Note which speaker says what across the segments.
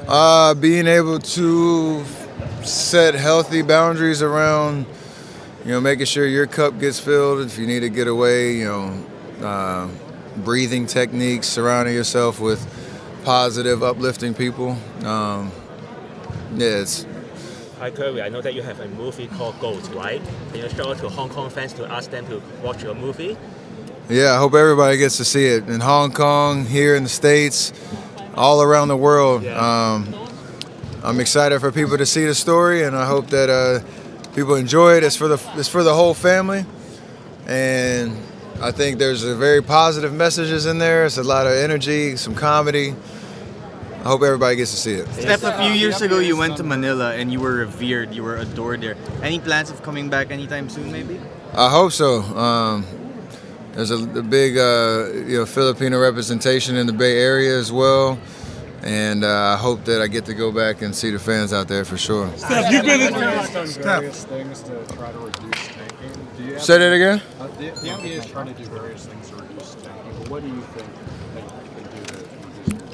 Speaker 1: Being able to set healthy boundaries around, making sure your cup gets filled if you need to get away, breathing techniques, surrounding yourself with positive, uplifting people. It's.
Speaker 2: Hi, Kirby. I know that you have a movie called Gold, right? Can you show it to Hong Kong fans to ask them to watch your movie?
Speaker 1: Yeah, I hope everybody gets to see it in Hong Kong, here in the States, all around the world.
Speaker 2: Yeah.
Speaker 1: I'm excited for people to see the story, and I hope that people enjoy it. It's for the whole family, and I think there's a very positive messages in there. It's a lot of energy, some comedy. I hope everybody gets to see it.
Speaker 3: Steph, a few years ago you went to Manila and you were revered, you were adored there. Any plans of coming back anytime soon, maybe?
Speaker 1: I hope so. There's a big Filipino representation in the Bay Area as well, and I hope that I get to go back and see the fans out there for sure.
Speaker 4: Steph, you've been
Speaker 5: various things to try to reduce tanking.
Speaker 1: Say that again?
Speaker 5: The NBA is trying to do various things to reduce tanking, but what do you think they can do to reduce it?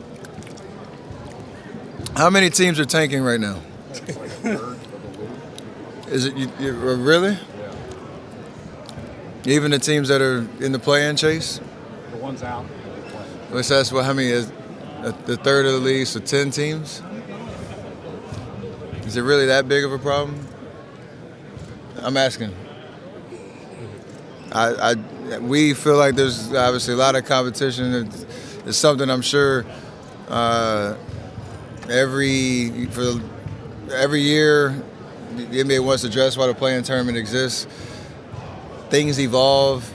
Speaker 1: How many teams are tanking right now?
Speaker 5: It's like a third of the league.
Speaker 1: Is it really?
Speaker 5: Yeah.
Speaker 1: Even the teams that are in the play-in chase?
Speaker 5: The ones out.
Speaker 1: Which that's how many is the third of the league, so 10 teams? Is it really that big of a problem? I'm asking. We feel like there's obviously a lot of competition. It's something I'm sure every year the NBA wants to address why the play-in tournament exists. Things evolve,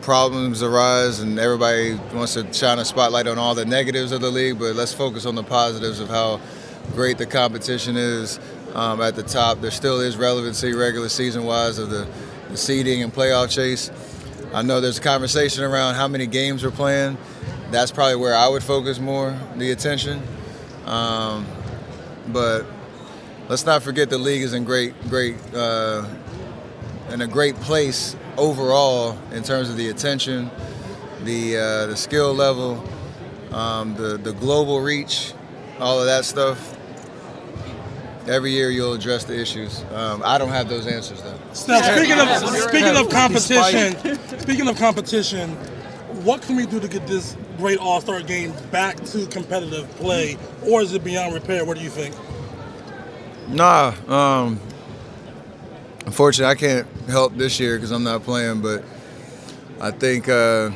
Speaker 1: problems arise, and everybody wants to shine a spotlight on all the negatives of the league, but let's focus on the positives of how great the competition is at the top. There still is relevancy regular season-wise of the seeding and playoff chase. I know there's a conversation around how many games we're playing. That's probably where I would focus more the attention. But let's not forget the league is in a great place overall in terms of the attention, the skill level, the global reach, all of that stuff. Every year you'll address the issues. I don't have those answers though.
Speaker 4: Steph, speaking of competition, what can we do to get this great All-Star game back to competitive play, or is it beyond repair? What do you think?
Speaker 1: Nah, unfortunately I can't help this year because I'm not playing, but I think the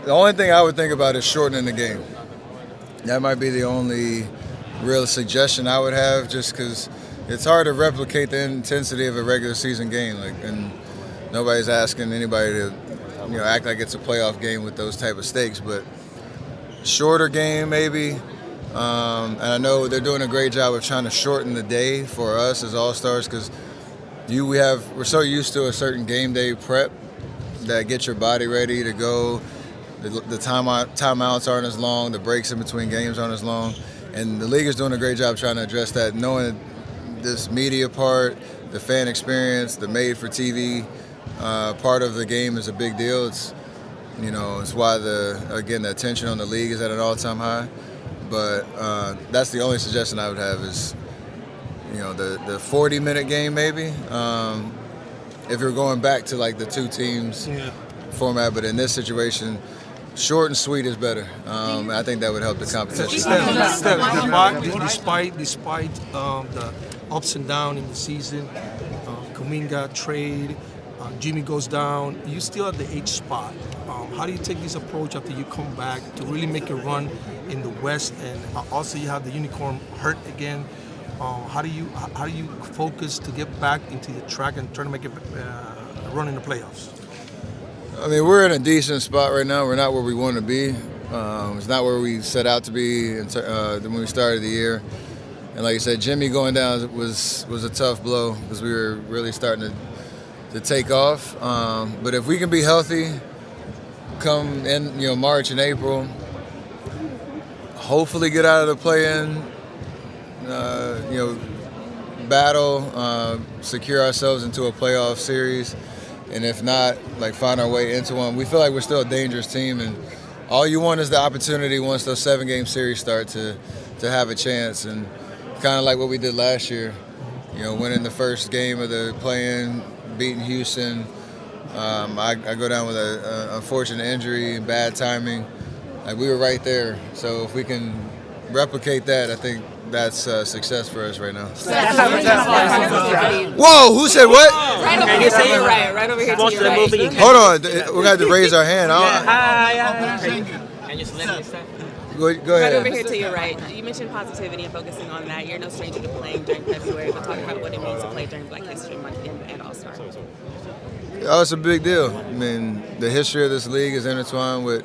Speaker 1: only thing I would think about is shortening the game. That might be the only real suggestion I would have, just because it's hard to replicate the intensity of a regular season game, and nobody's asking anybody to act like it's a playoff game with those type of stakes, but shorter game maybe. And I know they're doing a great job of trying to shorten the day for us as All-Stars, because we're so used to a certain game day prep that gets your body ready to go. The timeouts aren't as long, the breaks in between games aren't as long, and the league is doing a great job trying to address that, knowing this media part, the fan experience, the made-for-TV part of the game is a big deal. It's why the attention on the league is at an all-time high. But that's the only suggestion I would have is, the 40-minute game maybe. If you're going back to like the two teams format, but in this situation, short and sweet is better. I think that would help the competition.
Speaker 6: Despite the ups and downs in the season, Kuminga trade, Jimmy goes down, you still at the 8th spot. How do you take this approach after you come back to really make a run in the West, and also you have the unicorn hurt again? How do you focus to get back into the track and try to make a run in the playoffs?
Speaker 1: I mean, we're in a decent spot right now. We're not where we want to be. It's not where we set out to be when we started the year. And like you said, Jimmy going down was a tough blow because we were really starting to take off. But if we can be healthy come in March and April, hopefully get out of the play-in battle, secure ourselves into a playoff series, and if not, like find our way into one. We feel like we're still a dangerous team, and all you want is the opportunity once those 7-game series start to have a chance, and kind of like what we did last year. You know, winning the first game of the play-in, beating Houston. I go down with an unfortunate injury and bad timing. Like, we were right there. So if we can replicate that, I think that's success for us right now. Whoa, who said what?
Speaker 7: Right over here to your right. Right over here to your right.
Speaker 1: Hold on, we're going to raise our hand.
Speaker 7: Can you just let me start?
Speaker 1: Go
Speaker 7: Right
Speaker 1: ahead.
Speaker 7: over here to your right. You mentioned positivity and focusing on that. You're no stranger to playing during February, but talk about what it means to play during Black History Month and All-Star.
Speaker 1: Oh, it's a big deal. I mean, the history of this league is intertwined with,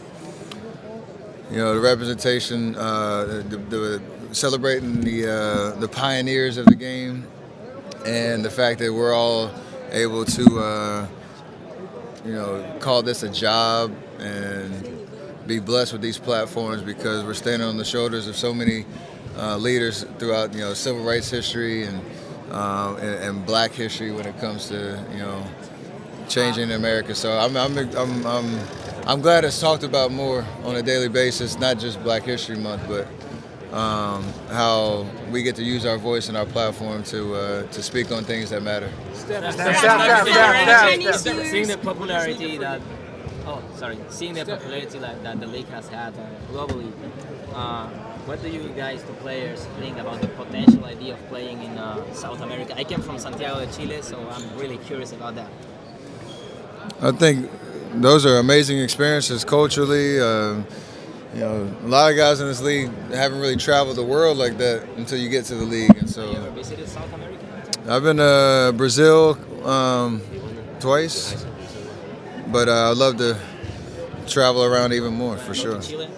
Speaker 1: you know, the representation, celebrating the pioneers of the game, and the fact that we're all able to, you know, call this a job and be blessed with these platforms, because we're standing on the shoulders of so many leaders throughout, you know, civil rights history and Black history when it comes to, you know, changing America. So I'm glad it's talked about more on a daily basis, not just Black History Month, but how we get to use our voice and our platform to speak on things that matter.
Speaker 8: Seeing the popularity that, seeing the popularity that the league has had globally, what do you guys, the players, think about the potential idea of playing in South America? I came from Santiago de Chile, so I'm really curious about that.
Speaker 1: I think those are amazing experiences culturally. You know, a lot of guys in this league haven't really traveled the world like that until you get to the league, and so.
Speaker 8: Have you ever visited South America?
Speaker 1: I've been to Brazil twice, but I'd love to travel around even more, for sure.
Speaker 8: Chile?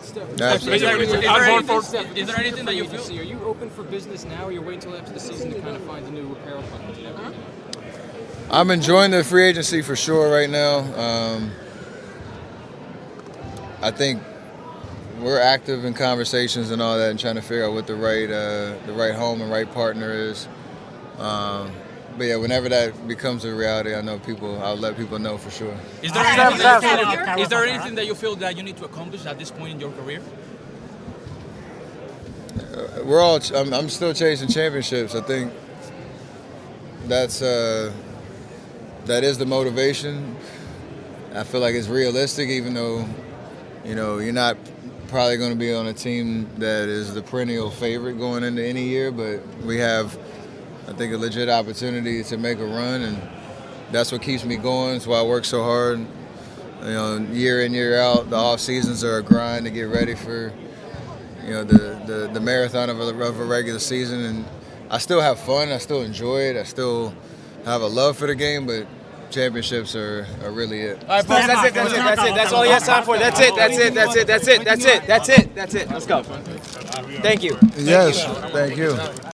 Speaker 1: Absolutely.
Speaker 9: Is there anything that you feel? Are you open for business now, or you're waiting until after the season to kind of find a new apparel company?
Speaker 1: I'm enjoying the free agency for sure right now. I think we're active in conversations and all that, and trying to figure out what the right home and right partner is. But yeah, whenever that becomes a reality, I'll let people know for sure.
Speaker 9: Is there anything that you feel that you need to accomplish at this point in your career?
Speaker 1: I'm still chasing championships. I think that is the motivation. I feel like it's realistic, even though, you know, you're not probably going to be on a team that is the perennial favorite going into any year, but we have, I think, a legit opportunity to make a run, and that's what keeps me going. That's why I work so hard. You know, year in, year out, the off seasons are a grind to get ready for, you know, the marathon of a regular season. And I still have fun. I still enjoy it. I still have a love for the game, but championships are really it.
Speaker 10: All right, folks, that's it. That's all he has time for. That's it. Let's go. Thank you.
Speaker 1: Yes, thank you.